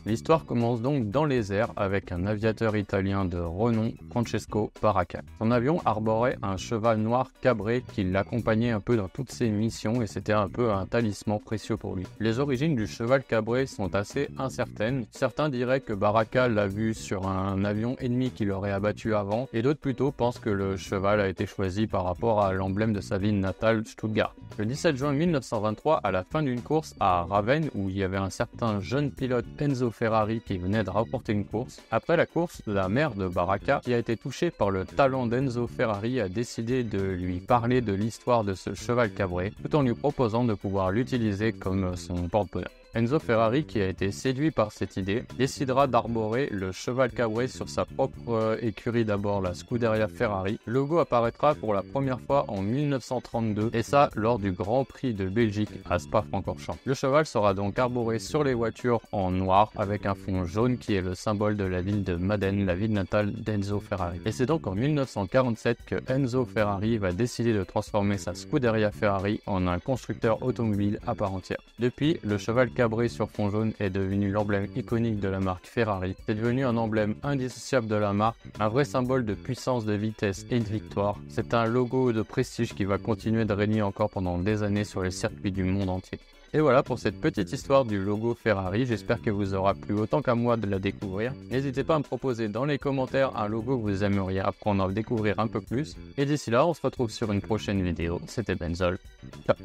L'histoire commence donc dans les airs avec un aviateur italien de renom, Francesco Baracca. Son avion arborait un cheval noir cabré qui l'accompagnait un peu dans toutes ses missions et c'était un peu un talisman précieux pour lui. Les origines du cheval cabré sont assez incertaines. Certains diraient que Baracca l'a vu sur un avion ennemi qui l'aurait abattu avant et d'autres plutôt pensent que le cheval a été choisi par rapport à l'emblème de sa ville natale, Stuttgart. Le 17 juin 1923, à la fin d'une course à Ravenne où il y avait un certain jeune pilote Enzo Ferrari qui venait de remporter une course. Après la course, la mère de Baracca, qui a été touchée par le talent d'Enzo Ferrari, a décidé de lui parler de l'histoire de ce cheval cabré, tout en lui proposant de pouvoir l'utiliser comme son porte-bonheur. Enzo Ferrari, qui a été séduit par cette idée, décidera d'arborer le cheval cabré sur sa propre écurie, d'abord la Scuderia Ferrari. Le logo apparaîtra pour la première fois en 1932 et ça lors du Grand Prix de Belgique à Spa-Francorchamps. Le cheval sera donc arboré sur les voitures en noir avec un fond jaune qui est le symbole de la ville de Madène, la ville natale d'Enzo Ferrari. Et c'est donc en 1947 que Enzo Ferrari va décider de transformer sa Scuderia Ferrari en un constructeur automobile à part entière. Depuis, le cheval cabré sur fond jaune est devenu l'emblème iconique de la marque Ferrari. C'est devenu un emblème indissociable de la marque, un vrai symbole de puissance, de vitesse et de victoire. C'est un logo de prestige qui va continuer de régner encore pendant des années sur les circuits du monde entier. Et voilà pour cette petite histoire du logo Ferrari, j'espère qu'elle vous aura plu autant qu'à moi de la découvrir. N'hésitez pas à me proposer dans les commentaires un logo que vous aimeriez apprendre à découvrir un peu plus. Et d'ici là, on se retrouve sur une prochaine vidéo. C'était Benzol. Ciao.